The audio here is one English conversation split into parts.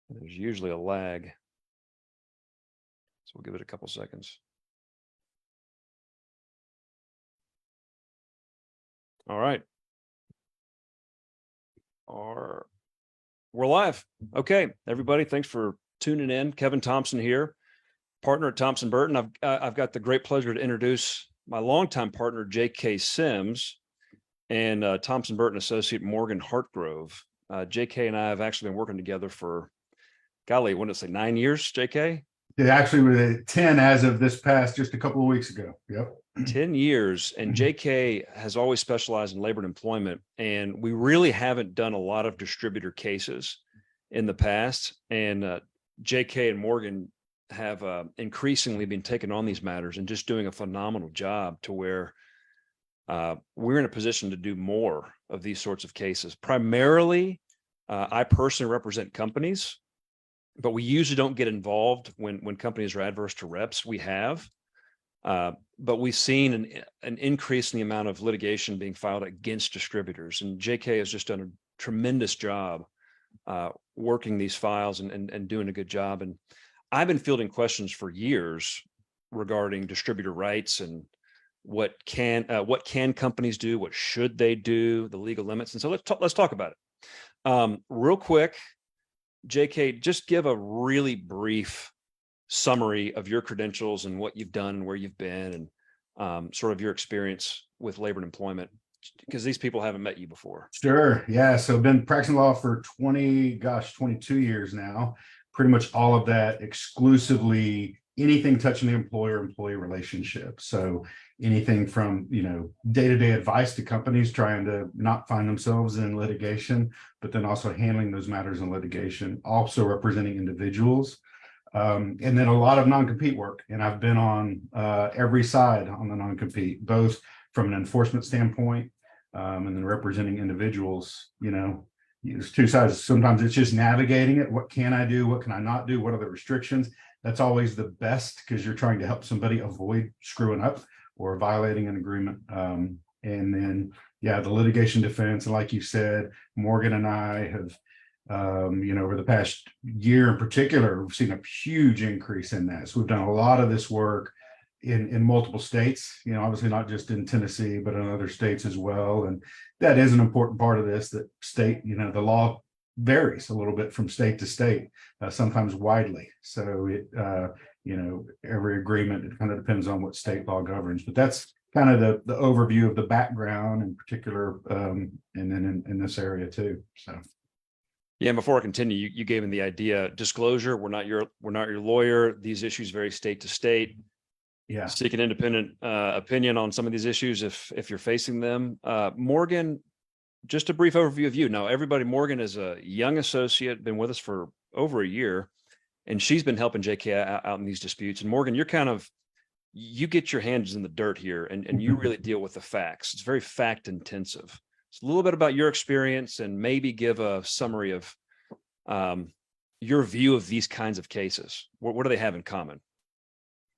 There's usually a lag. So we'll give it a couple seconds. All right. We're live. Okay, everybody, thanks for tuning in. Kevin Thompson here, partner at Thompson Burton. I've got the great pleasure to introduce my longtime partner, J.K. Sims, and Thompson Burton associate Morgan Hartgrove. J.K. and I have actually been working together for, golly, what did it say, 9 years, J.K.? It actually was 10 as of this past, just a couple of weeks ago. Yep. 10 years. And JK has always specialized in labor and employment. And we really haven't done a lot of distributor cases in the past. And JK and Morgan have increasingly been taking on these matters and just doing a phenomenal job to where we're in a position to do more of these sorts of cases. Primarily, I personally represent companies, but we usually don't get involved when companies are adverse to reps. We have. But we've seen an increase in the amount of litigation being filed against distributors. And JK has just done a tremendous job working these files and doing a good job. And I've been fielding questions for years regarding distributor rights and what can companies do, what should they do, the legal limits. And so let's talk about it. Real quick, JK, just give a really brief summary of your credentials and what you've done and where you've been and sort of your experience with labor and employment, because these people haven't met you before. Sure. Yeah. So I've been practicing law for 22 years now. Pretty much all of that exclusively anything touching the employer-employee relationship. So anything from, day-to-day advice to companies trying to not find themselves in litigation, but then also handling those matters in litigation, also representing individuals. And then a lot of non-compete work. And I've been on every side on the non-compete, both from an enforcement standpoint and then representing individuals. There's two sides. Sometimes it's just navigating it. What can I do? What can I not do? What are the restrictions? That's always the best because you're trying to help somebody avoid screwing up or violating an agreement. And then, the litigation defense. And like you said, Morgan and I have over the past year in particular, we've seen a huge increase in that. So we've done a lot of this work in multiple states, obviously not just in Tennessee, but in other states as well. And that is an important part of this, that state, the law varies a little bit from state to state, sometimes widely. So it, every agreement, it kind of depends on what state law governs, but that's kind of the overview of the background in particular, and then in this area too, so. Yeah, and before I continue, you gave me the idea. Disclosure: we're not your lawyer. These issues vary state to state. Yeah. Seek an independent opinion on some of these issues if you're facing them. Morgan, just a brief overview of you. Now, everybody, Morgan is a young associate, been with us for over a year, and she's been helping JK out in these disputes. And Morgan, you get your hands in the dirt here, and you really deal with the facts. It's very fact intensive. So a little bit about your experience and maybe give a summary of your view of these kinds of cases. What do they have in common?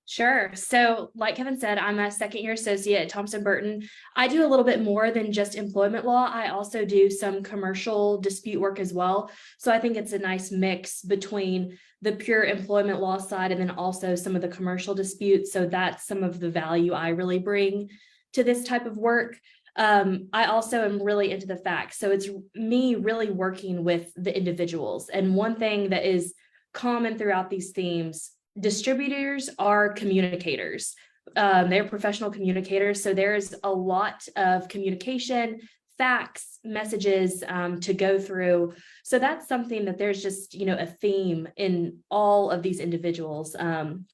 Sure. So like Kevin said, I'm a second-year associate at Thompson Burton. I do a little bit more than just employment law. I also do some commercial dispute work as well. So I think it's a nice mix between the pure employment law side and then also some of the commercial disputes. So that's some of the value I really bring to this type of work. I also am really into the facts. So it's me really working with the individuals. And one thing that is common throughout these themes, distributors are communicators. They're professional communicators. So there's a lot of communication, facts, messages to go through. So that's something that there's just, a theme in all of these individuals.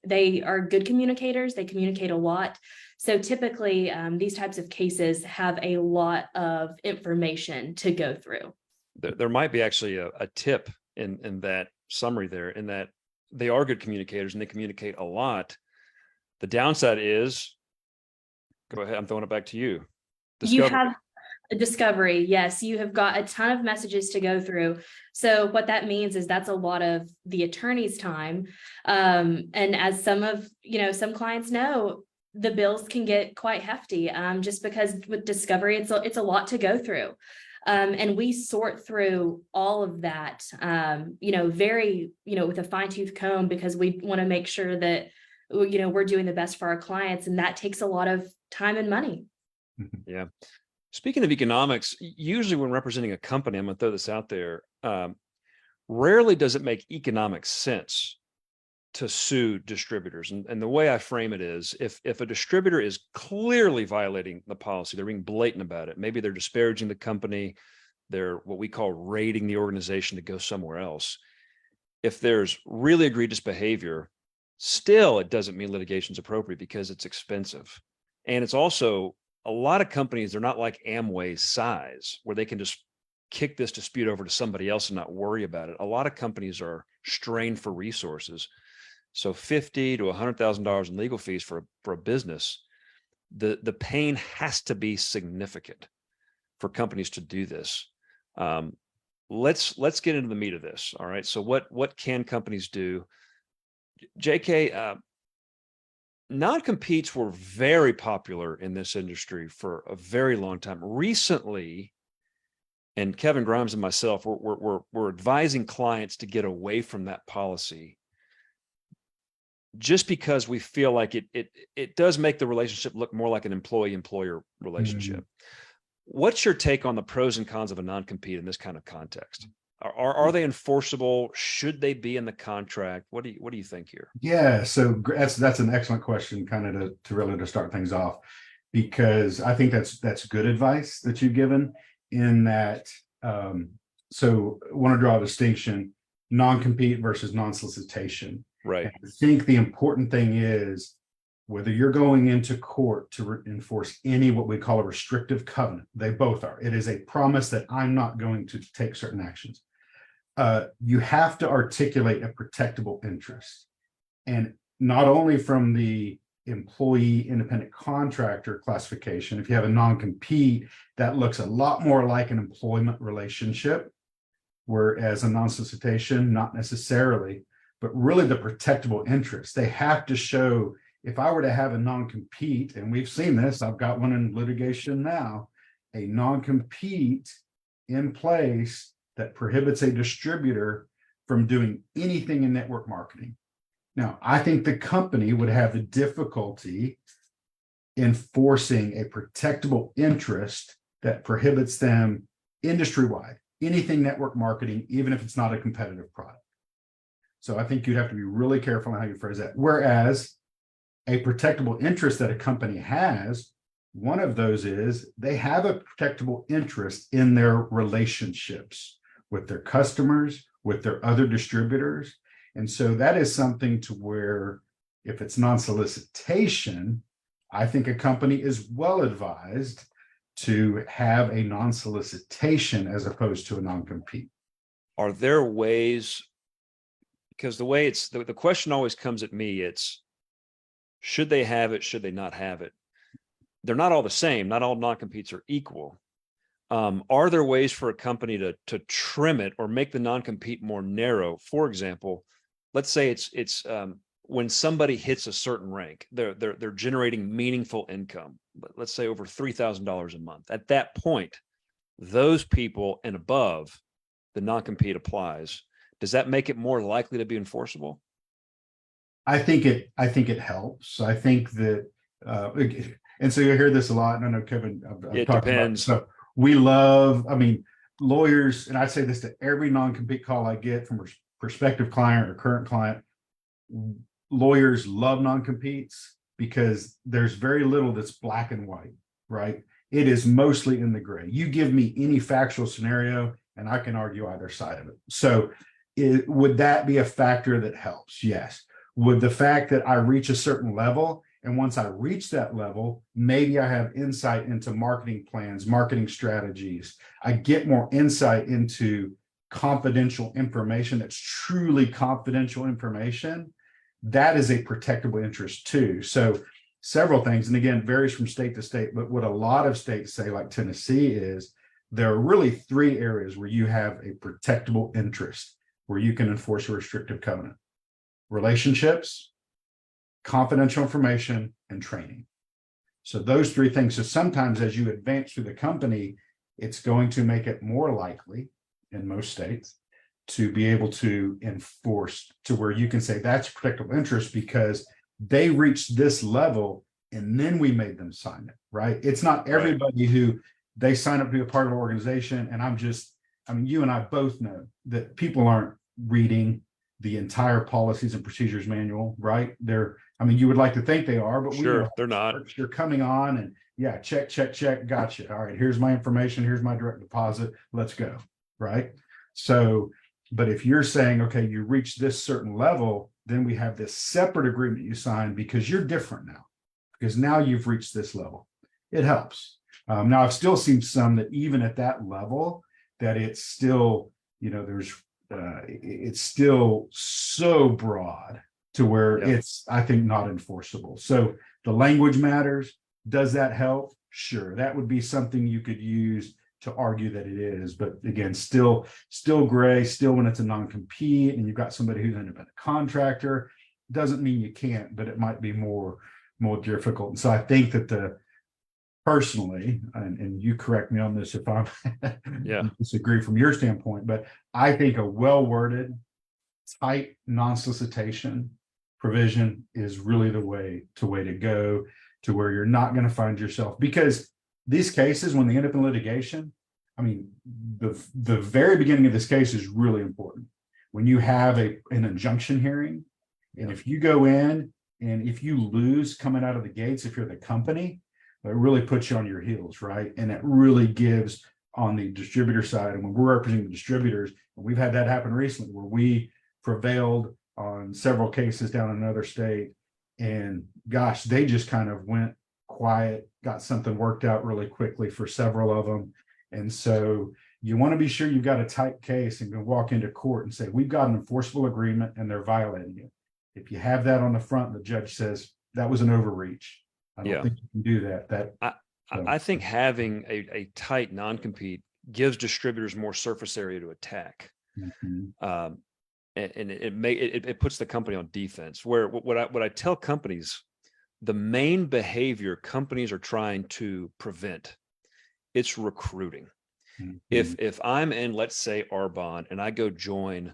They are good communicators. They communicate a lot. So typically these types of cases have a lot of information to go through. There might be actually a tip in that summary there, in that they are good communicators and they communicate a lot. The downside is, go ahead, I'm throwing it back to you. You have a discovery. Yes, you have got a ton of messages to go through. So what that means is that's a lot of the attorney's time. And as some clients know, the bills can get quite hefty just because with discovery, it's a lot to go through. And we sort through all of that, very, with a fine tooth comb, because we want to make sure that, we're doing the best for our clients. And that takes a lot of time and money. Yeah. Speaking of economics, usually when representing a company, I'm going to throw this out there. Rarely does it make economic sense to sue distributors. And the way I frame it is, if a distributor is clearly violating the policy, they're being blatant about it. Maybe they're disparaging the company. They're what we call raiding the organization to go somewhere else. If there's really egregious behavior, still, it doesn't mean litigation is appropriate because it's expensive. And it's also a lot of companies, they're not like Amway's size where they can just kick this dispute over to somebody else and not worry about it. A lot of companies are strained for resources. So $50,000 to $100,000 in legal fees for a business, the pain has to be significant for companies to do this. Let's get into the meat of this. All right. So what can companies do? JK, non-competes were very popular in this industry for a very long time. Recently, and Kevin Grimes and myself, we're advising clients to get away from that policy, just because we feel like it does make the relationship look more like an employee-employer relationship. What's your take on the pros and cons of a non-compete in this kind of context? Are they enforceable? Should they be in the contract? What do you think here? Yeah, so that's an excellent question, kind of to really to start things off, because I think that's good advice that you've given in that. So I want to draw a distinction: non-compete versus non-solicitation. Right. And I think the important thing is whether you're going into court to enforce any what we call a restrictive covenant. They both are. It is a promise that I'm not going to take certain actions. You have to articulate a protectable interest, and not only from the employee independent contractor classification. If you have a non-compete, that looks a lot more like an employment relationship, whereas a non-solicitation, not necessarily, but really the protectable interest. They have to show, if I were to have a non-compete, and we've seen this, I've got one in litigation now, a non-compete in place that prohibits a distributor from doing anything in network marketing. Now, I think the company would have the difficulty enforcing a protectable interest that prohibits them industry-wide, anything network marketing, even if it's not a competitive product. So I think you'd have to be really careful on how you phrase that. Whereas a protectable interest that a company has, one of those is they have a protectable interest in their relationships with their customers, with their other distributors. And so that is something to where, if it's non-solicitation, I think a company is well advised to have a non-solicitation as opposed to a non-compete. Are there ways, because the way it's, the question always comes at me, it's, should they have it? Should they not have it? They're not all the same. Not all non-competes are equal. Are there ways for a company to trim it or make the non-compete more narrow? For example, let's say it's when somebody hits a certain rank, they're generating meaningful income. Let's say over $3,000 a month. At that point, those people and above, the non-compete applies. Does that make it more likely to be enforceable? I think it helps. I think that, and so you hear this a lot, and I know Kevin, I've It talked depends. about it. So we love, lawyers, and I say this to every non-compete call I get from a prospective client or current client. Lawyers love non-competes because there's very little that's black and white, right? It is mostly in the gray. You give me any factual scenario and I can argue either side of it. So would that be a factor that helps? Yes. Would the fact that I reach a certain level, and once I reach that level, maybe I have insight into marketing plans, marketing strategies. I get more insight into confidential information that's truly confidential information. That is a protectable interest too. So several things, and again, varies from state to state, but what a lot of states say, like Tennessee, is there are really three areas where you have a protectable interest, where you can enforce a restrictive covenant: relationships, confidential information, and training. So those three things. So sometimes as you advance through the company, it's going to make it more likely in most states to be able to enforce to where you can say that's protectable interest because they reached this level and then we made them sign it, right? It's not everybody who they sign up to be a part of an organization. And I mean, you and I both know that people aren't reading the entire policies and procedures manual, right? I mean, you would like to think they are, but Sure, they're not. You're coming on and yeah, check, gotcha. All right, here's my information, here's my direct deposit, let's go, right? So, but if you're saying, okay, you reach this certain level, then we have this separate agreement you sign because you're different now, because now you've reached this level. It helps. Now I've still seen some that even at that level, that it's still, it's still so broad to where it's, I think, not enforceable. So the language matters. Does that help? Sure. That would be something you could use to argue that it is. But again, still gray, still when it's a non-compete and you've got somebody who's an independent contractor, doesn't mean you can't, but it might be more difficult. And so I think that personally, and you correct me on this if I'm disagree from your standpoint, but I think a well-worded, tight non-solicitation provision is really the way to go, to where you're not going to find yourself, because these cases, when they end up in litigation, I mean, the very beginning of this case is really important. When you have an injunction hearing, and if you go in and if you lose coming out of the gates, if you're the company, it really puts you on your heels, right? And it really gives on the distributor side. And when we're representing the distributors, and we've had that happen recently where we prevailed on several cases down in another state. And gosh, they just kind of went quiet, got something worked out really quickly for several of them. And so you want to be sure you've got a tight case and can walk into court and say, we've got an enforceable agreement and they're violating it. If you have that on the front, the judge says that was an overreach. I don't think you can do that. I think having a tight non-compete gives distributors more surface area to attack. And it puts the company on defense. Where what I tell companies, the main behavior companies are trying to prevent, it's recruiting. If I'm in, let's say, Arbonne, and I go join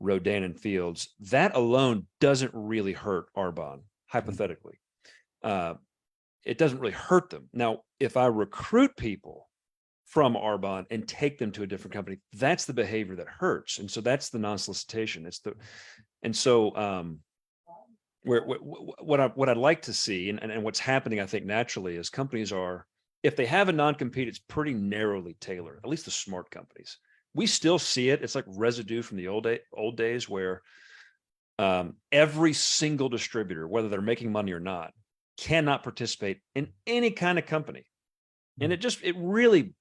Rodan and Fields, that alone doesn't really hurt Arbonne, hypothetically. It doesn't really hurt them. Now, if I recruit people from Arbonne and take them to a different company, that's the behavior that hurts. And so that's the non-solicitation. What I'd like to see, and what's happening, I think, naturally, is companies are, if they have a non-compete, it's pretty narrowly tailored, at least the smart companies. We still see it. It's like residue from the old days where every single distributor, whether they're making money or not, cannot participate in any kind of company. And it really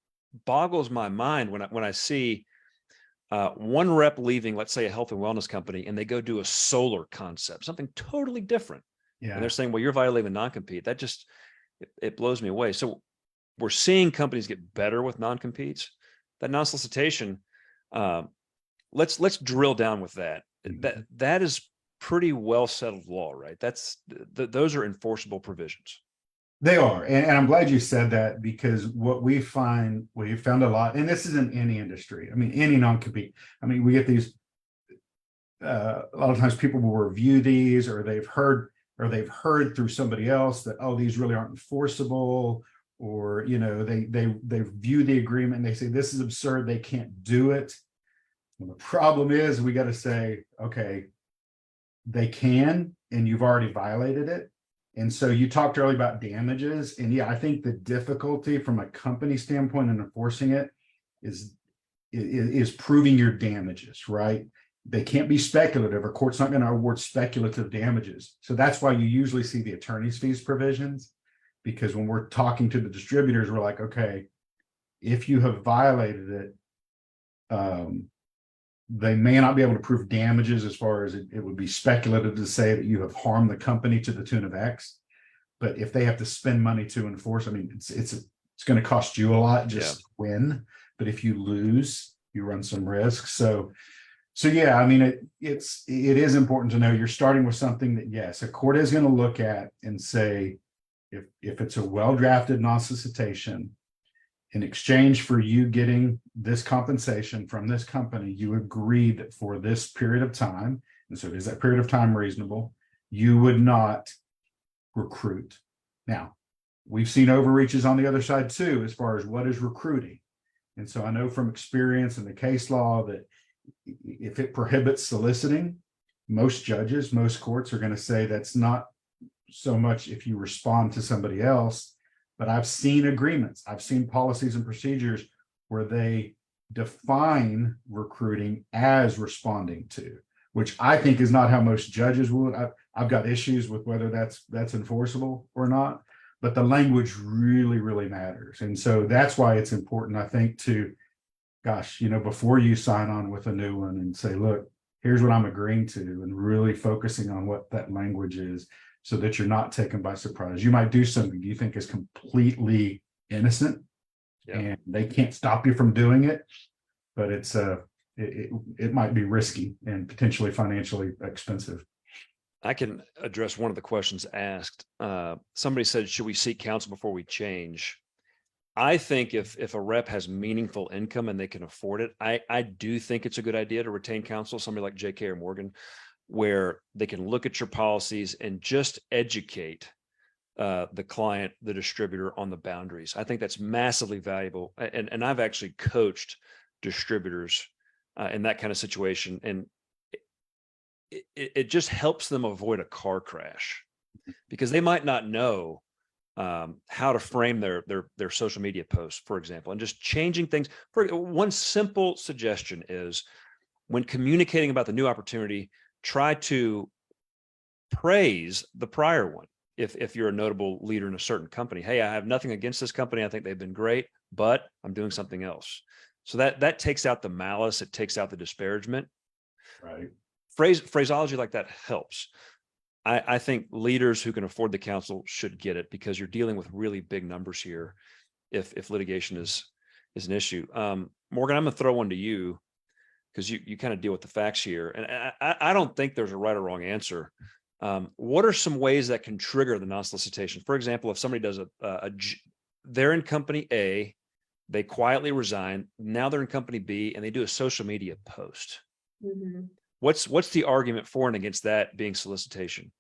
boggles my mind when I see one rep leaving, let's say, a health and wellness company, and they go do a solar concept, something totally different. And they're saying, well, you're violating the non-compete. That just, it blows me away. So we're seeing companies get better with non-competes. That non-solicitation, let's drill down with that. That is pretty well settled law, right? Those are enforceable provisions. They are. And I'm glad you said that, because what we found a lot, and this is in any industry, I mean, any non-compete, I mean, we get these, a lot of times people will review these, or they've heard through somebody else that, oh, these really aren't enforceable, or, they view the agreement and they say, this is absurd, they can't do it. And the problem is, we got to say, okay, they can, and you've already violated it. And so you talked earlier about damages, and I think the difficulty from a company standpoint in enforcing it is proving your damages, right? They can't be speculative. A court's not going to award speculative damages. So that's why you usually see the attorney's fees provisions, because when we're talking to the distributors, we're like, okay, if you have violated it, they may not be able to prove damages, as far as it would be speculative to say that you have harmed the company to the tune of X. But if they have to spend money to enforce, I mean, it's going to cost you a lot just to win. But if you lose, you run some risk. So yeah, I mean, it is important to know you're starting with something that, yes, a court is going to look at and say, if it's a well-drafted non-solicitation, in exchange for you getting this compensation from this company, you agreed that for this period of time, and so is that period of time reasonable? You would not recruit. Now, we've seen overreaches on the other side too, as far as what is recruiting. And so I know from experience in the case law that if it prohibits soliciting, most judges, most courts are going to say that's not so much if you respond to somebody else. But I've seen agreements, I've seen policies and procedures where they define recruiting as responding to, which I think is not how most judges would. I've got issues with whether that's enforceable or not, but the language really, really matters. And so that's why it's important, I think, to, gosh, before you sign on with a new one and say, look, here's what I'm agreeing to, and really focusing on what that language is so that you're not taken by surprise. You might do something you think is completely innocent, and they can't stop you from doing it, but it might be risky and potentially financially expensive. I can address one of the questions asked. Somebody said, should we seek counsel before we change? I think if a rep has meaningful income and they can afford it, I do think it's a good idea to retain counsel, somebody like JK or Morgan, where they can look at your policies and just educate the client, the distributor, on the boundaries. I think that's massively valuable. And I've actually coached distributors in that kind of situation. And it just helps them avoid a car crash, because they might not know how to frame their social media posts, for example, and just changing things. For one simple suggestion is, when communicating about the new opportunity, try to praise the prior one. If you're a notable leader in a certain company, hey, I have nothing against this company, I think they've been great, but I'm doing something else. So that takes out the malice, it takes out the disparagement. Right. Phraseology like that helps. I think leaders who can afford the counsel should get it, because you're dealing with really big numbers here if litigation is an issue. Morgan, I'm going to throw one to you, because you kind of deal with the facts here. And I don't think there's a right or wrong answer. What are some ways that can trigger the non-solicitation? For example, if somebody does they're in company A, they quietly resign, now they're in company B, and they do a social media post. Mhm. What's the argument for and against that being solicitation?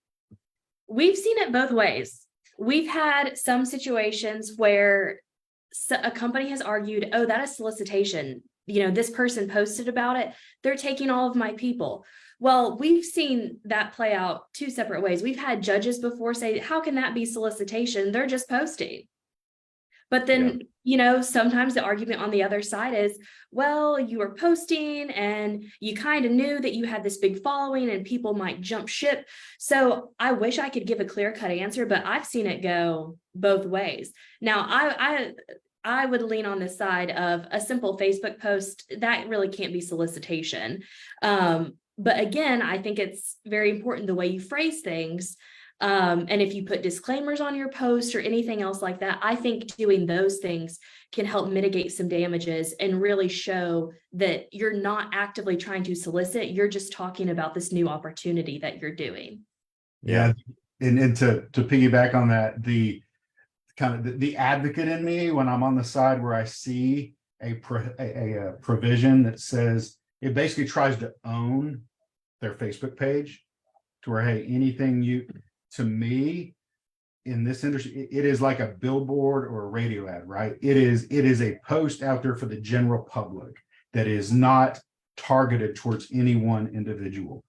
We've seen it both ways. We've had some situations where a company has argued, oh, that is solicitation. This person posted about it, they're taking all of my people. Well, we've seen that play out two separate ways. We've had judges before say, how can that be solicitation? They're just posting. But then, sometimes the argument on the other side is, well, you were posting and you kind of knew that you had this big following and people might jump ship. So I wish I could give a clear-cut answer, but I've seen it go both ways. Now, I would lean on the side of a simple Facebook post that really can't be solicitation. But again, I think it's very important the way you phrase things. And if you put disclaimers on your post or anything else like that, I think doing those things can help mitigate some damages and really show that you're not actively trying to solicit. You're just talking about this new opportunity that you're doing. Yeah. And to piggyback on that, the kind of the advocate in me, when I'm on the side where I see a provision that says, it basically tries to own their Facebook page, to where, hey, anything to me in this industry, it is like a billboard or a radio ad, right? It is a post out there for the general public that is not targeted towards any one individual.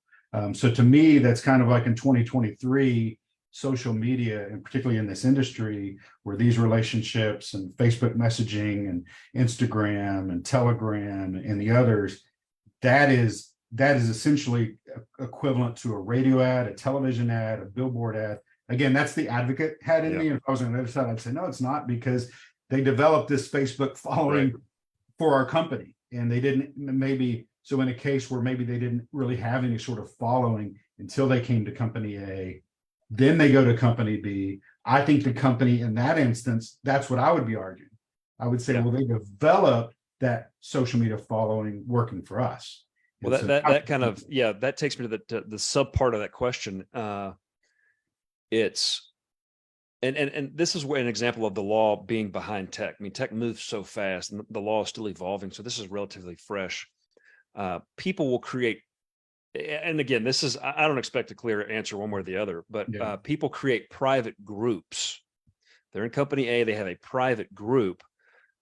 So to me, that's kind of like in 2023, social media, and particularly in this industry where these relationships and Facebook messaging and Instagram and Telegram and the others, that is essentially equivalent to a radio ad, a television ad, a billboard ad. Again, that's the advocate hat in me. And if I was on the other side, I'd say, no, it's not, because they developed this Facebook following for our company. And they didn't so in a case where maybe they didn't really have any sort of following until they came to company A, then they go to company B. I think the company in that instance, that's what I would be arguing. I would say, well, they developed that social media following working for us. Well, that kind of, that takes me to the sub part of that question. It's And this is where an example of the law being behind tech. I mean, tech moves so fast and the law is still evolving. So this is relatively fresh. People will create, and again, this is, I don't expect a clear answer one way or the other, but Yeah. people create private groups. They're in company A, they have a private group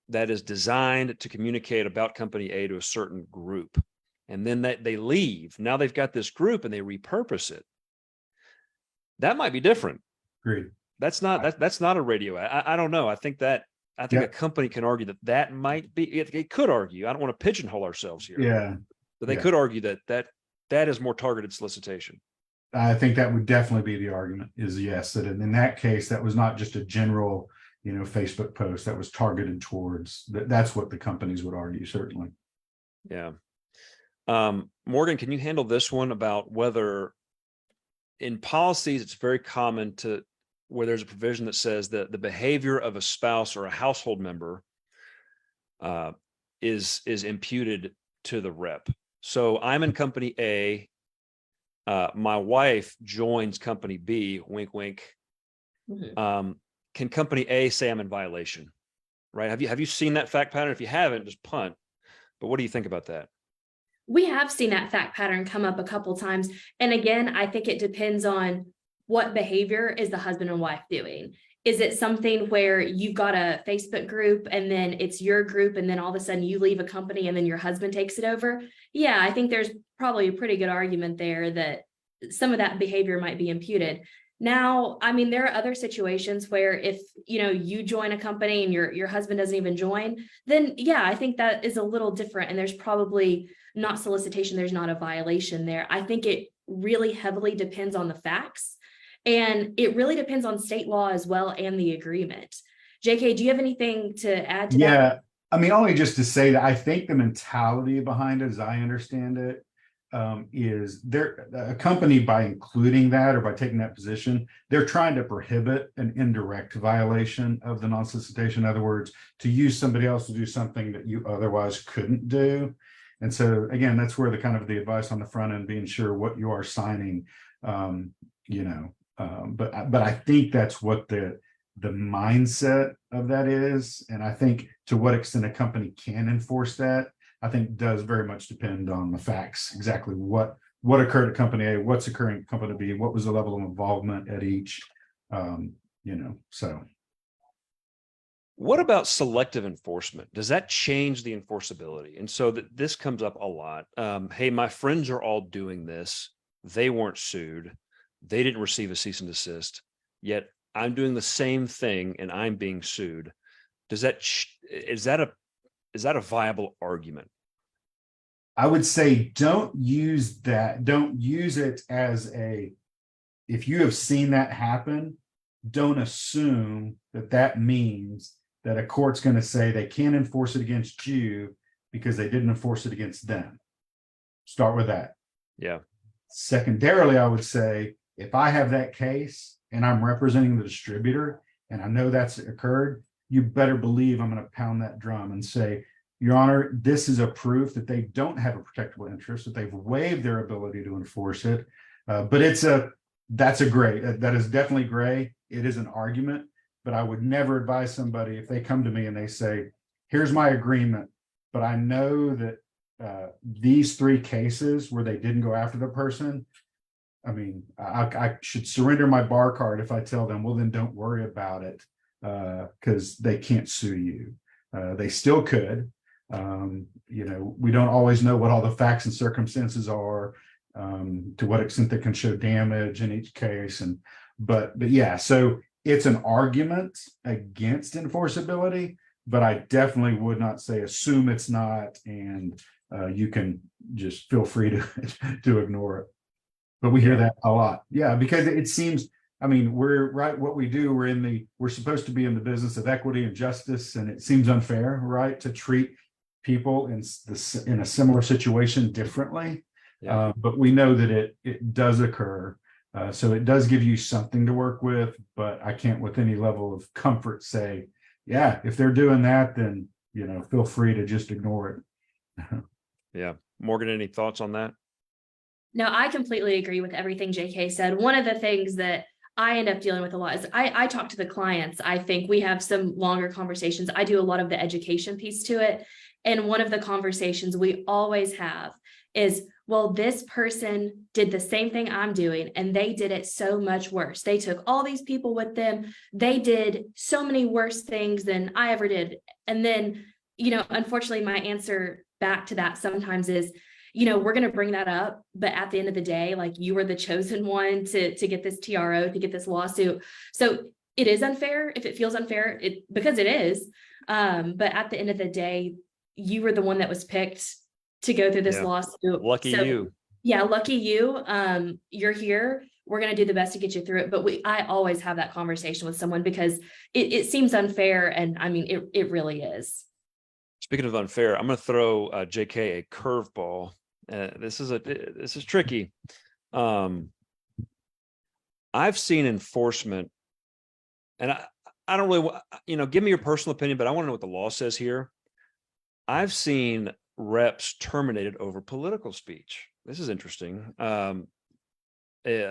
that is designed to communicate about company A to a certain group. And then they leave. Now they've got this group and they repurpose it. That might be different. Agreed. That's not a radio ad. I don't know. I think a company can argue that might be, it could argue. I don't want to pigeonhole ourselves here. Yeah. But they could argue that is more targeted solicitation. I think that would definitely be the argument, is yes, that in that case, that was not just a general, Facebook post that was targeted towards that's what the companies would argue, certainly. Yeah. Morgan, can you handle this one about whether in policies, it's very common where there's a provision that says that the behavior of a spouse or a household member is imputed to the rep. So I'm in company A, my wife joins company B, wink, wink. Mhm. Can company A say I'm in violation? Right? Have you seen that fact pattern? If you haven't, just punt. But what do you think about that? We have seen that fact pattern come up a couple times. And again, I think it depends on what behavior is the husband and wife doing. Is it something where you've got a Facebook group and then it's your group and then all of a sudden you leave a company and then your husband takes it over? Yeah, I think there's probably a pretty good argument there that some of that behavior might be imputed. Now, I mean, there are other situations where if, you join a company and your husband doesn't even join, then yeah, I think that is a little different. And there's probably not solicitation. There's not a violation there. I think it really heavily depends on the facts, and it really depends on state law as well and the agreement. JK, do you have anything to add to that? Yeah, I mean, only just to say that I think the mentality behind it, as I understand it, is a company, by including that or by taking that position, they're trying to prohibit an indirect violation of the non-solicitation. In other words, to use somebody else to do something that you otherwise couldn't do. And so again, that's where the advice on the front end, being sure what you are signing, but I think that's what the mindset of that is. And I think to what extent a company can enforce that, I think does very much depend on the facts, exactly what occurred at company A, what's occurring at company B, what was the level of involvement at each, so. What about selective enforcement? Does that change the enforceability? And so this comes up a lot. Hey, my friends are all doing this. They weren't sued. They didn't receive a cease and desist, yet I'm doing the same thing and I'm being sued. Is that a viable argument? I would say don't use that. Don't use it as if you have seen that happen, don't assume that means that a court's going to say they can't enforce it against you because they didn't enforce it against them. Start with that. Yeah. Secondarily, I would say if I have that case and I'm representing the distributor and I know that's occurred, you better believe I'm going to pound that drum and say, Your Honor, this is a proof that they don't have a protectable interest, that they've waived their ability to enforce it. But that's a gray. That is definitely gray. It is an argument, but I would never advise somebody if they come to me and they say, here's my agreement, but I know that these three cases where they didn't go after the person, I mean, I should surrender my bar card if I tell them, well, then don't worry about it because they can't sue you. They still could. We don't always know what all the facts and circumstances are, to what extent they can show damage in each case. But yeah, so it's an argument against enforceability, but I definitely would not say assume it's not, and you can just feel free to ignore it. But we hear that a lot. Yeah, because it seems, I mean, we're right. What we do, we're supposed to be in the business of equity and justice, and it seems unfair, right, to treat people in a similar situation differently. Yeah. But we know that it does occur. So it does give you something to work with, but I can't with any level of comfort say, yeah, if they're doing that, then, feel free to just ignore it. Yeah. Morgan, any thoughts on that? No, I completely agree with everything JK said. One of the things that I end up dealing with a lot is I talk to the clients. I think we have some longer conversations. I do a lot of the education piece to it. And one of the conversations we always have is, well, this person did the same thing I'm doing, and they did it so much worse. They took all these people with them. They did so many worse things than I ever did. And then, unfortunately, my answer back to that sometimes is, we're going to bring that up, but at the end of the day, like, you were the chosen one to get this TRO, to get this lawsuit. So it is unfair if it feels unfair, because it is. But at the end of the day, you were the one that was picked to go through this lawsuit. Lucky you. Yeah, lucky you. You're here. We're going to do the best to get you through it. But I always have that conversation with someone because it seems unfair. And I mean, it really is. Speaking of unfair, I'm going to throw JK a curveball. This is tricky. I've seen enforcement, and I don't really, give me your personal opinion, but I want to know what the law says here. I've seen reps terminated over political speech. This is interesting.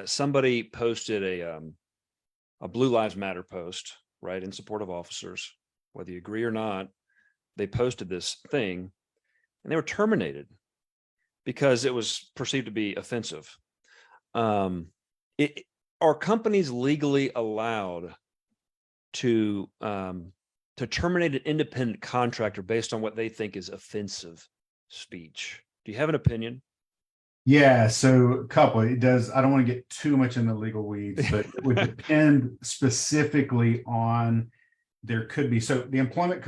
Somebody posted a Blue Lives Matter post, right, in support of officers, whether you agree or not. They posted this thing, and they were terminated because it was perceived to be offensive. Are companies legally allowed to terminate an independent contractor based on what they think is offensive speech? Do you have an opinion? Yeah, so a couple. It does. I don't want to get too much in the legal weeds, but it would depend specifically on. There could be so the employment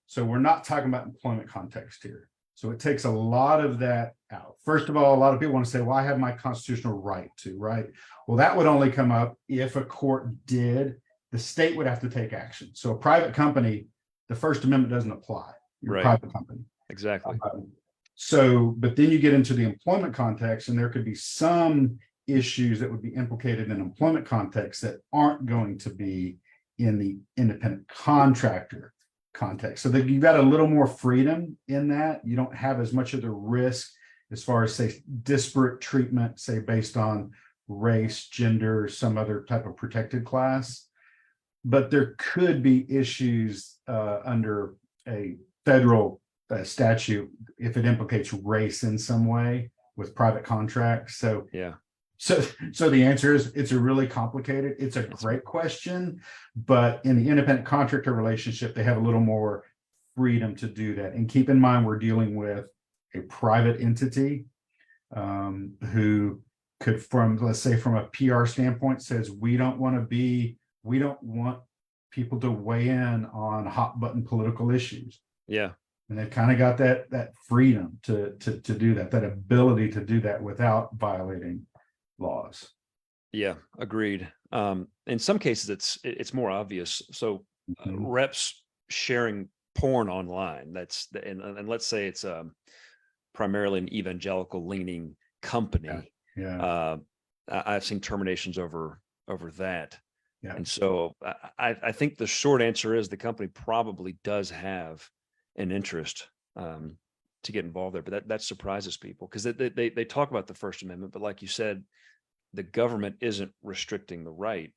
So we're not talking about employment context here. So it takes a lot of that out. First of all, a lot of people want to say, well, I have my constitutional right to, right? Well, that would only come up if a court did. The state would have to take action. So a private company, the First Amendment doesn't apply. You're a private company. Exactly. But then you get into the employment context, and there could be some issues that would be implicated in employment context that aren't going to be in the independent contractor context. So that you've got a little more freedom in that. You don't have as much of the risk as far as, say, disparate treatment, say, based on race, gender, some other type of protected class. But there could be issues under a federal statute if it implicates race in some way with private contracts. So yeah. So the answer is it's a really complicated. It's a great question, but in the independent contractor relationship, they have a little more freedom to do that. And keep in mind, we're dealing with a private entity who could, let's say from a PR standpoint, says we don't want people to weigh in on hot button political issues. Yeah. And they've kind of got that freedom to do that ability to do that without violating laws. Yeah, agreed. In some cases, it's more obvious. So reps sharing porn online. And let's say it's primarily an evangelical leaning company. Yeah. I've seen terminations over that. Yeah. And so I think the short answer is the company probably does have an interest to get involved there, but that surprises people because they talk about the First Amendment, but like you said, the government isn't restricting the right.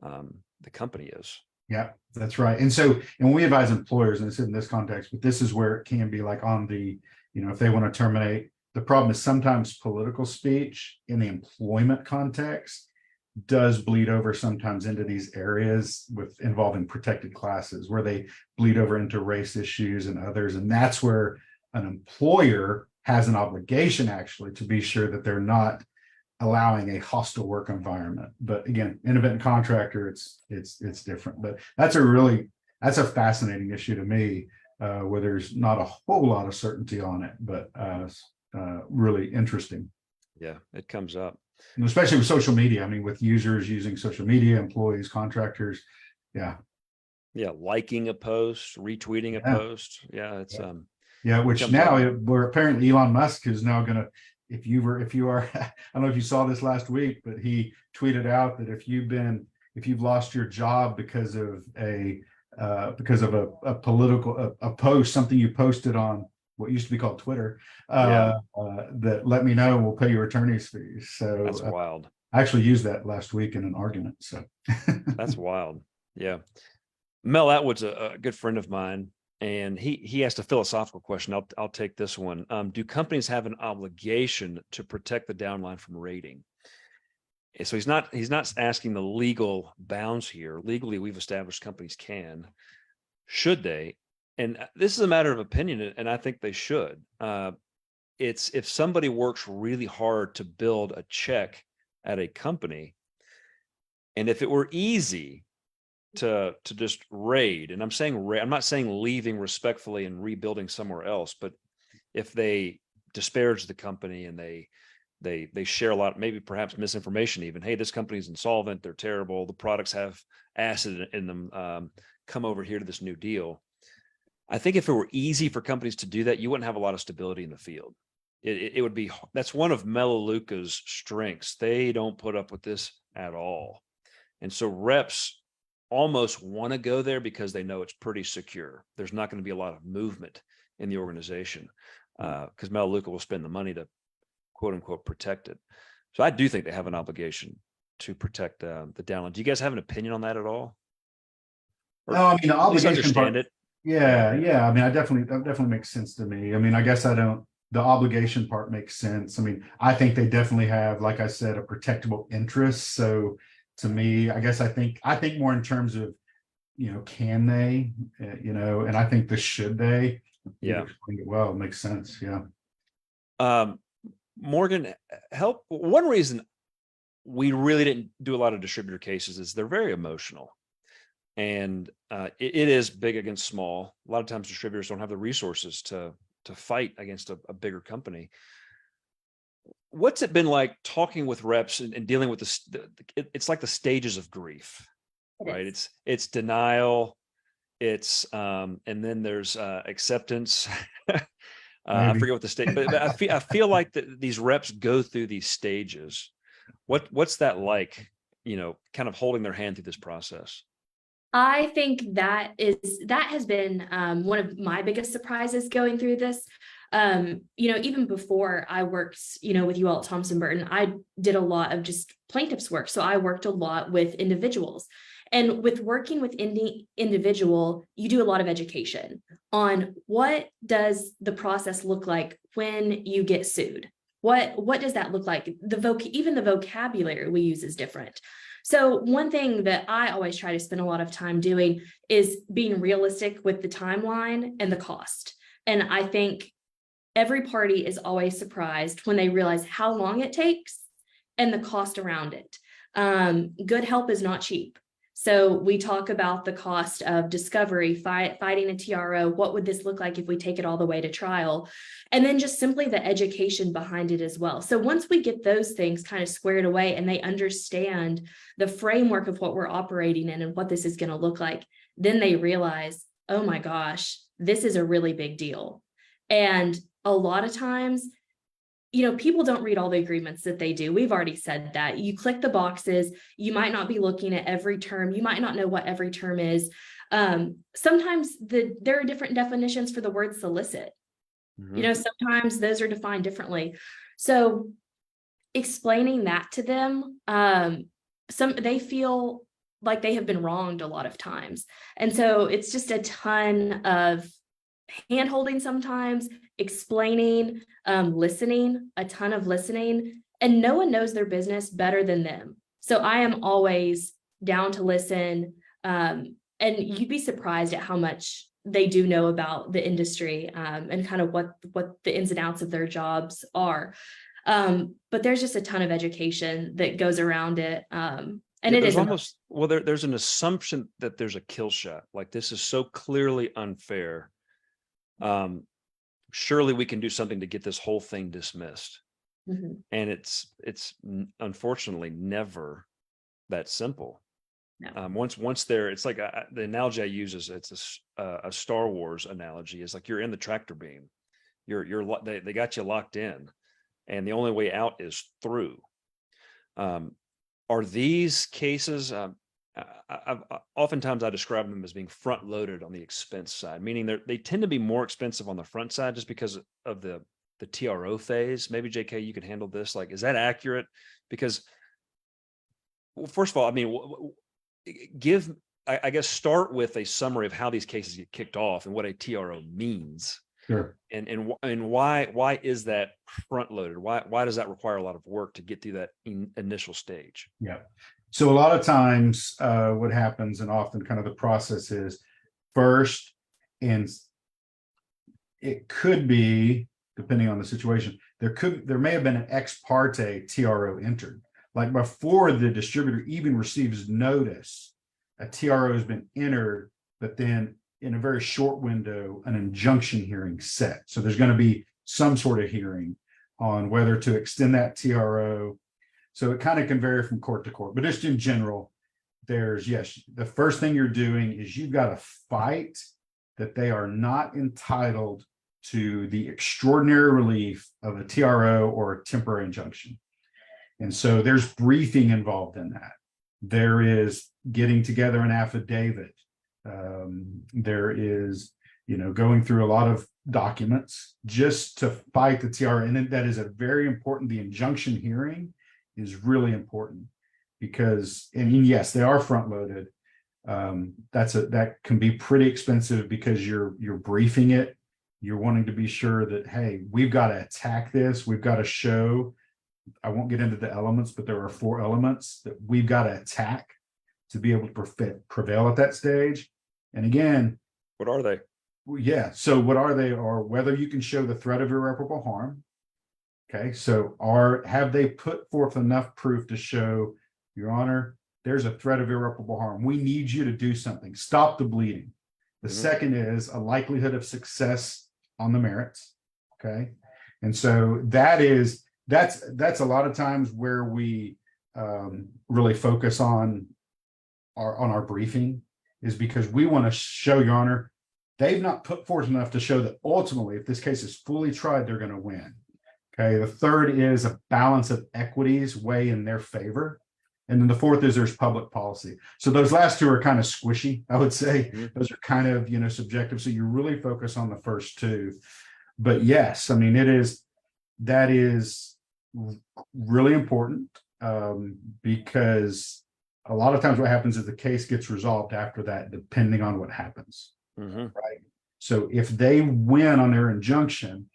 The company is. Yeah, that's right. And we advise employers, and it's in this context, but this is where it can be like on the, if they want to terminate, the problem is sometimes political speech in the employment context does bleed over sometimes into these areas with involving protected classes where they bleed over into race issues and others. And that's where an employer has an obligation actually to be sure that they're not allowing a hostile work environment. But again, independent contractor, it's different. But that's a fascinating issue to me, where there's not a whole lot of certainty on it, but really interesting. Yeah, it comes up. And especially with social media. I mean, with users using social media, employees, contractors. Yeah. Yeah, liking a post, retweeting a post. Yeah, it's which now we're apparently Elon Musk is now going to. If you are, I don't know if you saw this last week, but he tweeted out that if you've lost your job because of a political post, something you posted on what used to be called Twitter, that let me know and we'll pay your attorney's fees. So that's wild. I actually used that last week in an argument. So That's wild. Yeah. Mel Atwood's a good friend of mine, and he asked a philosophical question. I'll take this one. Do companies have an obligation to protect the downline from raiding? And so he's not asking the legal bounds here. Legally, we've established companies can. Should they? And this is a matter of opinion, and I think they should. It's if somebody works really hard to build a check at a company, and if it were easy to just raid, and I'm saying raid, I'm not saying leaving respectfully and rebuilding somewhere else, but if they disparage the company and they share a lot, maybe perhaps misinformation even, hey, this company's insolvent, they're terrible, the products have acid in them, come over here to this new deal. I think if it were easy for companies to do that, you wouldn't have a lot of stability in the field. It would be, that's one of Melaleuca's strengths. They don't put up with this at all. And so reps almost want to go there because they know it's pretty secure. There's not going to be a lot of movement in the organization because Melaleuca will spend the money to quote unquote protect it. So I do think they have an obligation to protect the downline. Do you guys have an opinion on that at all? Or no, I mean, the at least obligation understand part, it? yeah. I mean, that definitely makes sense to me. I mean, I guess the obligation part makes sense. I mean, I think they definitely have, like I said, a protectable interest. So to me, I guess I think more in terms of, can they, and I think this should they. Yeah. You explained it well, it makes sense. Yeah. Morgan, help. One reason we really didn't do a lot of distributor cases is they're very emotional. And it is big against small. A lot of times distributors don't have the resources to fight against a bigger company. What's it been like talking with reps and dealing with this? It's like the stages of grief, right? It's denial. It's and then there's acceptance. I forget what the state, but I feel like these reps go through these stages. What's that like? Kind of holding their hand through this process. I think that has been one of my biggest surprises going through this. Even before I worked, with you all at Thompson Burton, I did a lot of just plaintiffs work. So I worked a lot with individuals. And with working with any individual, you do a lot of education on what does the process look like when you get sued? What does that look like? Even the vocabulary we use is different. So one thing that I always try to spend a lot of time doing is being realistic with the timeline and the cost. And I think every party is always surprised when they realize how long it takes and the cost around it. Good help is not cheap. So we talk about the cost of discovery, fighting a TRO. What would this look like if we take it all the way to trial? And then just simply the education behind it as well. So once we get those things kind of squared away and they understand the framework of what we're operating in and what this is going to look like, then they realize, oh my gosh, this is a really big deal. And a lot of times, people don't read all the agreements that they do. We've already said that. You click the boxes. You might not be looking at every term. You might not know what every term is. Sometimes there are different definitions for the word solicit. Mm-hmm. Sometimes those are defined differently. So explaining that to them, they feel like they have been wronged a lot of times. And so it's just a ton of hand-holding sometimes, explaining, listening, a ton of listening, and no one knows their business better than them. So I am always down to listen. And you'd be surprised at how much they do know about the industry and kind of what the ins and outs of their jobs are. But there's just a ton of education that goes around it. And it is almost, there's an assumption that there's a kill shot. Like this is so clearly unfair. Surely we can do something to get this whole thing dismissed. Mm-hmm. And it's unfortunately never that simple. No. Once there, it's like the analogy I use is it's a Star Wars analogy. Is like you're in the tractor beam, they got you locked in, and the only way out is through. Are these cases? Oftentimes I describe them as being front loaded on the expense side, meaning they tend to be more expensive on the front side just because of the TRO phase. Maybe JK, you could handle this. Like, is that accurate? Because Well, first of all, I mean, give, I guess, start with a summary of how these cases get kicked off and what a TRO means. Sure. And why is that front loaded? Why does that require a lot of work to get through that initial stage? Yeah. So a lot of times what happens, and often kind of the process is first, and it could be, depending on the situation, there may have been an ex parte TRO entered. Like before the distributor even receives notice, a TRO has been entered, but then in a very short window, an injunction hearing set. So there's going to be some sort of hearing on whether to extend that TRO. So it kind of can vary from court to court, but just in general, yes, the first thing you're doing is you've got to fight that they are not entitled to the extraordinary relief of a TRO or a temporary injunction. And so there's briefing involved in that. There is getting together an affidavit. There is, going through a lot of documents just to fight the TRO. And that is a very important, the injunction hearing is really important because, and yes, they are front loaded. That can be pretty expensive because you're briefing it. You're wanting to be sure that, hey, we've got to attack this. We've got to show, I won't get into the elements, but there are 4 elements that we've got to attack to be able to prevail at that stage. And again, what are they? Yeah. So what are they? Or whether you can show the threat of irreparable harm. Okay. So have they put forth enough proof to show, Your Honor, there's a threat of irreparable harm. We need you to do something. Stop the bleeding. The second is a likelihood of success on the merits. Okay. And so that's a lot of times where we really focus on our briefing, is because we want to show, Your Honor, they've not put forth enough to show that ultimately, if this case is fully tried, they're going to win. Okay. The third is a balance of equities weigh in their favor. And then the fourth is there's public policy. So those last 2 are kind of squishy, I would say. Those are kind of, subjective. So you really focus on the first 2. But yes, I mean, that is really important because a lot of times what happens is the case gets resolved after that, depending on what happens. Right. So if they win on their injunction,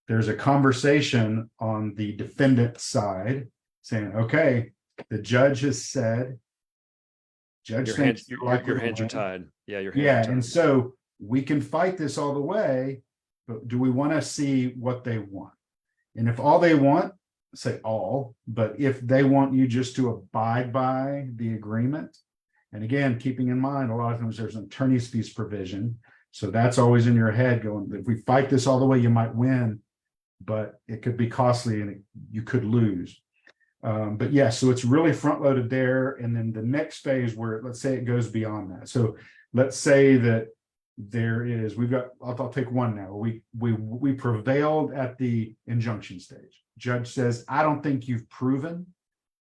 there's a conversation on the defendant side saying, okay, the judge has said, your hands are tied. Yeah. Your hands are tied. And so we can fight this all the way, but do we want to see what they want? And if all they want, say all, but if they want you just to abide by the agreement, and again, keeping in mind, a lot of times there's an attorney's fees provision. So that's always in your head going, if we fight this all the way, you might win, but it could be costly and you could lose. But yeah, so it's really front loaded there. And then the next phase where, let's say it goes beyond that. So let's say that I'll take one now. We prevailed at the injunction stage. Judge says, I don't think you've proven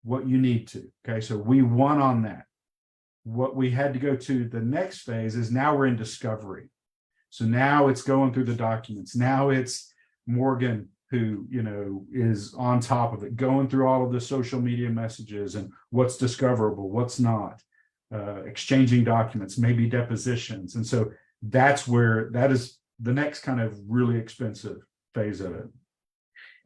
what you need to. Okay. So we won on that. What we had to go to the next phase is now we're in discovery. So now it's going through the documents. Now it's Morgan who, is on top of it, going through all of the social media messages and what's discoverable, what's not, exchanging documents, maybe depositions. And so that is the next kind of really expensive phase of it.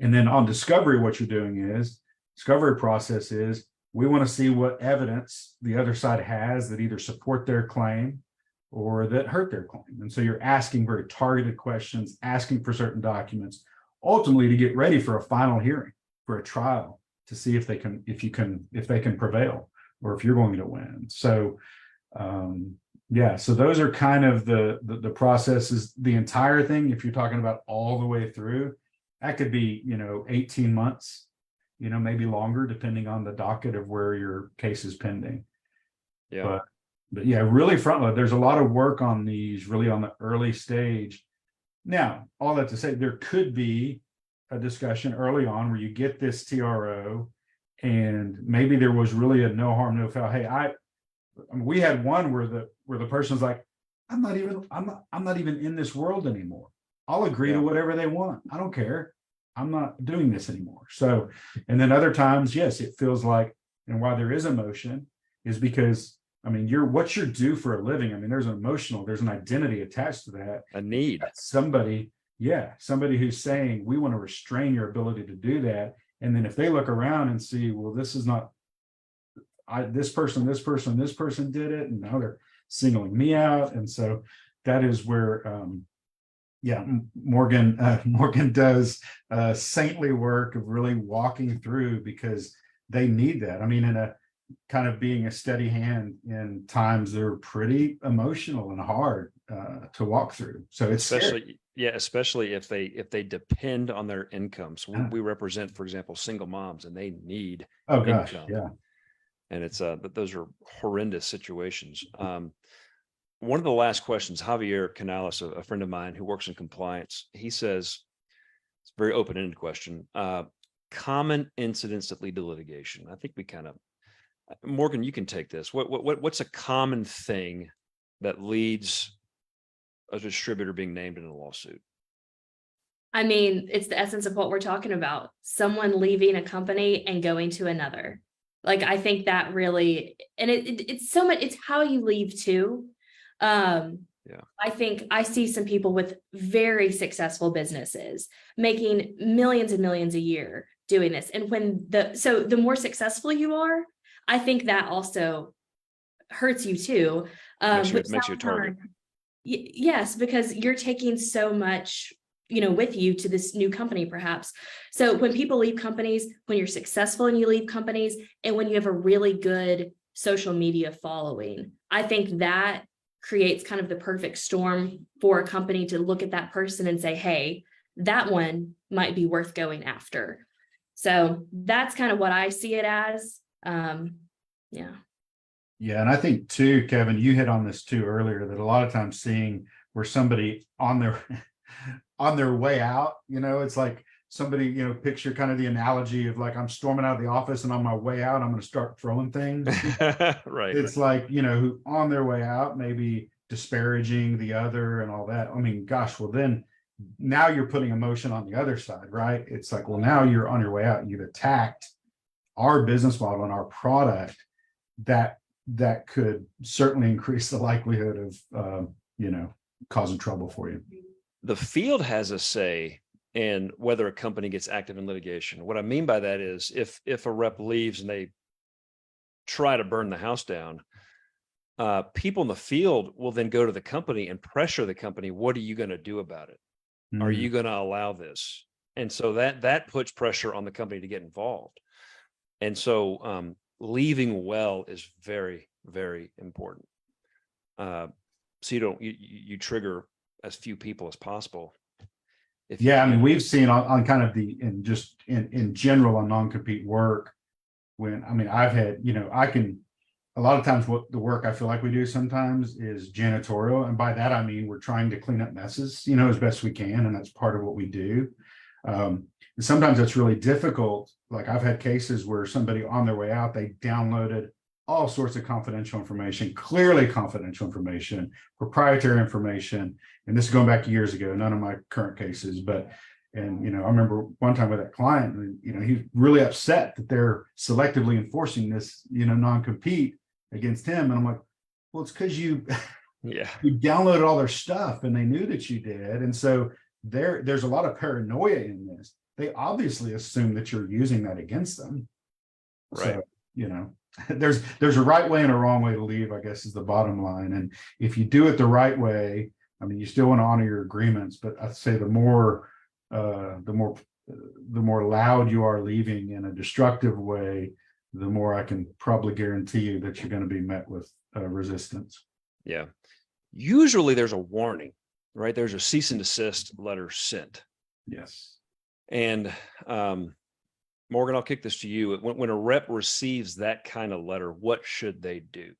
And then on discovery, what you're doing is discovery process is we want to see what evidence the other side has that either support their claim or that hurt their claim. And so you're asking very targeted questions, asking for certain documents, ultimately to get ready for a final hearing, for a trial, to see if they can prevail or if you're going to win. So so those are kind of the processes. The entire thing, if you're talking about all the way through, that could be 18 months, maybe longer, depending on the docket of where your case is pending. Yeah. But yeah, really front load. There's a lot of work on these really on the early stage. Now, all that to say, there could be a discussion early on where you get this TRO and maybe there was really a no harm, no foul. Hey, we had one where the person's like, I'm not even in this world anymore. I'll agree to whatever they want. I don't care. I'm not doing this anymore. So, and then other times, yes, it feels like and why there is emotion is because, I mean, what you're due for a living. I mean, there's an identity attached to that. A need. Somebody who's saying, we want to restrain your ability to do that. And then if they look around and see, well, this is not, this person did it, and now they're singling me out. And so that is where, Morgan does saintly work of really walking through, because they need that. I mean, in a kind of being a steady hand in times that are pretty emotional and hard to walk through. So it's scary. Especially if they depend on their incomes. We represent, for example, single moms, and they need income. Yeah. And it's those are horrendous situations. One of the last questions, Javier Canales, a friend of mine who works in compliance, he says, it's a very open-ended question. Common incidents that lead to litigation. I think we kind of, Morgan, you can take this. What's a common thing that leads a distributor being named in a lawsuit? I mean, it's the essence of what we're talking about. Someone leaving a company and going to another. Like, I think that really, and it's so much, it's how you leave too. I think I see some people with very successful businesses making millions and millions a year doing this. And the more successful you are, I think that also hurts you too. Makes you a target. Yes, because you're taking so much, with you to this new company, perhaps. So when people leave companies, when you're successful and you leave companies, and when you have a really good social media following, I think that creates kind of the perfect storm for a company to look at that person and say, hey, that one might be worth going after. So that's kind of what I see it as. Yeah. And I think too, Kevin, you hit on this too earlier, that a lot of times seeing where somebody on their way out, it's like somebody, picture kind of the analogy of like, I'm storming out of the office and on my way out, I'm going to start throwing things. Right. It's like, who on their way out, maybe disparaging the other and all that. I mean, gosh, well then now you're putting emotion on the other side, right? It's like, well, now you're on your way out and you've attacked our business model and our product that could certainly increase the likelihood of, causing trouble for you. The field has a say in whether a company gets active in litigation. What I mean by that is if a rep leaves and they try to burn the house down, people in the field will then go to the company and pressure the company. What are you going to do about it? Mm-hmm. Are you going to allow this? And so that puts pressure on the company to get involved. And so leaving well is very, very important. So you trigger as few people as possible. I mean, we've seen on kind of in general on non-compete work, I've had, a lot of times what the work I feel like we do sometimes is janitorial. And by that, I mean, we're trying to clean up messes, as best we can. And that's part of what we do. And sometimes that's really difficult. Like I've had cases where somebody on their way out, they downloaded all sorts of confidential information, clearly confidential information, proprietary information. And this is going back years ago, none of my current cases, I remember one time with that client, he's really upset that they're selectively enforcing this, non-compete against him. And I'm like, well, it's because you downloaded all their stuff and they knew that you did. And so there's a lot of paranoia in this. They obviously assume that you're using that against them. Right. So, there's a right way and a wrong way to leave, I guess, is the bottom line. And if you do it the right way, you still want to honor your agreements, but I'd say the more loud you are leaving in a destructive way, the more I can probably guarantee you that you're going to be met with resistance. Yeah. Usually there's a warning, right? There's a cease and desist letter sent. Yes. And Morgan, I'll kick this to you. When a rep receives that kind of letter, what should they do?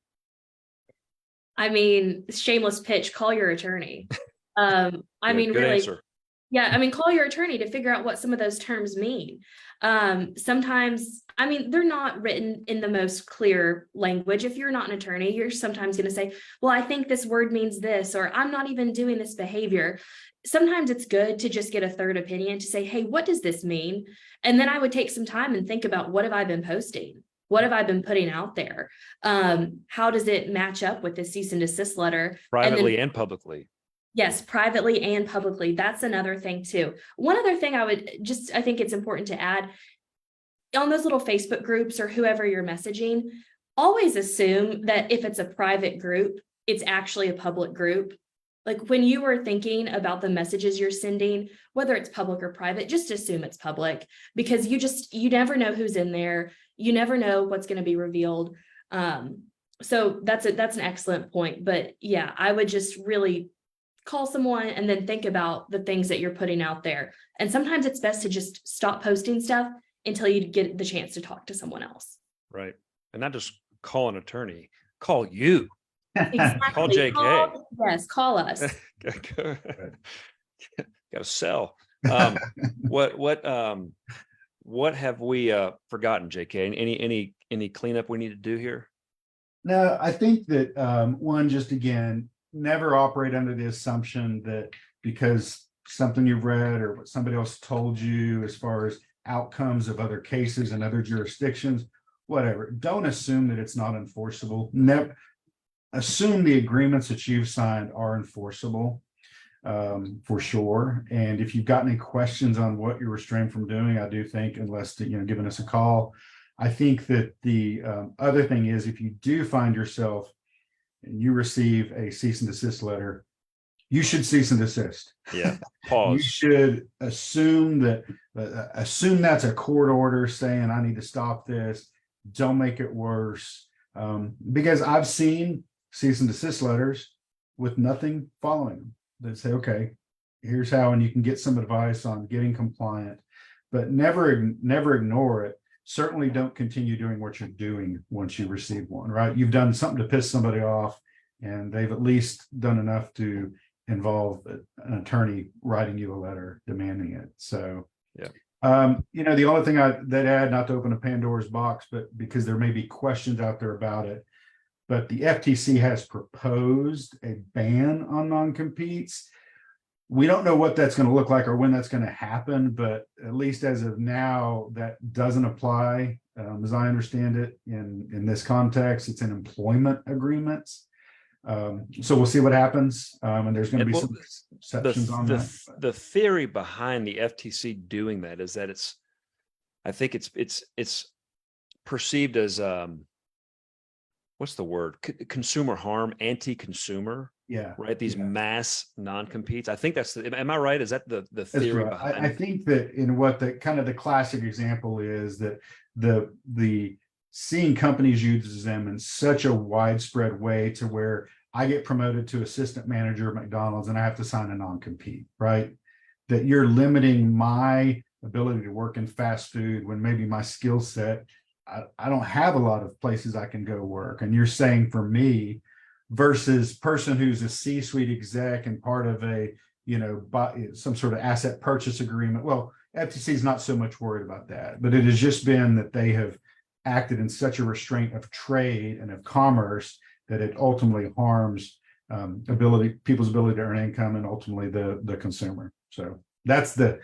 Shameless pitch, call your attorney. Good really, answer. Yeah, call your attorney to figure out what some of those terms mean. Sometimes, they're not written in the most clear language. If you're not an attorney, you're sometimes going to say, well, I think this word means this, or I'm not even doing this behavior. Sometimes it's good to just get a third opinion to say, hey, what does this mean? And then I would take some time and think about, what have I been posting? What have I been putting out there? How does it match up with the cease and desist letter? Privately and publicly. Yes, privately and publicly. That's another thing too. One other thing I think it's important to add, on those little Facebook groups or whoever you're messaging, always assume that if it's a private group, it's actually a public group. Like when you were thinking about the messages you're sending, whether it's public or private, just assume it's public, because you never know who's in there. You never know what's going to be revealed. So that's an excellent point. But yeah, I would just really call someone and then think about the things that you're putting out there. And sometimes it's best to just stop posting stuff until you get the chance to talk to someone else. Right. And not just call an attorney, call you. Exactly. Call JK. Yes, call us. Got to sell. What have we forgotten, JK? Any cleanup we need to do here? No, I think that one, just again, never operate under the assumption that because something you've read or what somebody else told you as far as outcomes of other cases and other jurisdictions, whatever, don't assume that it's not enforceable. Never assume the agreements that you've signed are enforceable, for sure. And if you've got any questions on what you're restrained from doing, I do think, unless giving us a call, I think that the other thing is, if you do find yourself and you receive a cease and desist letter, you should cease and desist. Yeah. Pause. You should assume that's a court order saying I need to stop this. Don't make it worse. Because I've seen cease and desist letters with nothing following them that say, okay, here's how, and you can get some advice on getting compliant, but never ignore it. Certainly don't continue doing what you're doing once you receive one, right? You've done something to piss somebody off, and they've at least done enough to involve an attorney writing you a letter demanding it. So, yeah. The only thing I'd add, not to open a Pandora's box, but because there may be questions out there about it, but the FTC has proposed a ban on non-competes. We don't know what that's going to look like or when that's going to happen, but at least as of now, that doesn't apply, as I understand it, in this context. It's in employment agreements. So we'll see what happens. And there's going to be some exceptions on that. The theory behind the FTC doing that is that I think it's perceived as what's the word? Consumer harm, anti-consumer. Yeah. Right. These mass non-competes. I think am I right? Is that the theory right. behind I think that in what the kind of the classic example is, that the seeing companies use them in such a widespread way to where I get promoted to assistant manager at McDonald's and I have to sign a non-compete, right? That you're limiting my ability to work in fast food when maybe my skill set, I don't have a lot of places I can go work. And you're saying for me, versus person who's a C-suite exec and part of a, some sort of asset purchase agreement. Well, FTC is not so much worried about that, but it has just been that they have acted in such a restraint of trade and of commerce that it ultimately harms people's ability to earn income and ultimately the consumer. So that's the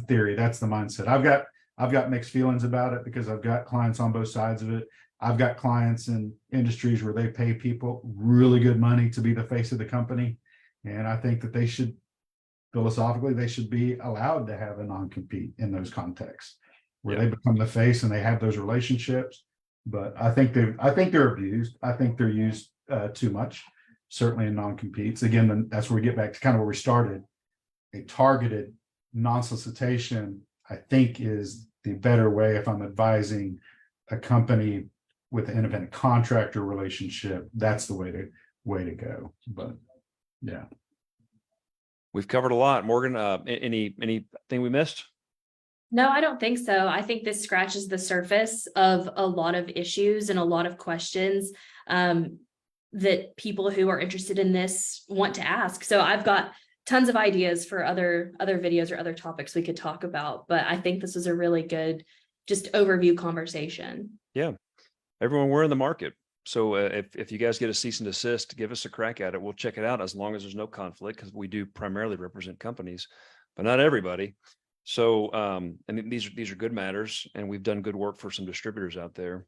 theory. That's the mindset. I've got mixed feelings about it because I've got clients on both sides of it. I've got clients in industries where they pay people really good money to be the face of the company. And I think that they should, philosophically, they should be allowed to have a non-compete in those contexts where they become the face and they have those relationships. But I think they're abused. I think they're used too much, certainly in non-competes. Again, that's where we get back to kind of where we started. A targeted non-solicitation, I think, is the better way if I'm advising a company with an independent contractor relationship. That's the way to go. But yeah, we've covered a lot. Morgan, anything we missed? No, I don't think so. I think this scratches the surface of a lot of issues and a lot of questions that people who are interested in this want to ask. So I've got tons of ideas for other videos or other topics we could talk about, but I think this was a really good just overview conversation. Yeah. Everyone, we're in the market. So if you guys get a cease and desist, give us a crack at it. We'll check it out as long as there's no conflict, because we do primarily represent companies, but not everybody. So and these are good matters, and we've done good work for some distributors out there.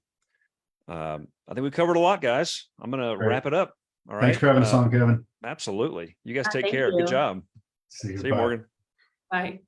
I think we covered a lot, guys. I'm going to Great. wrap it up. All right. Thanks for having us on, Kevin. Absolutely. You guys take Thank care. Good you. job. See See you, Bye. Morgan. Bye.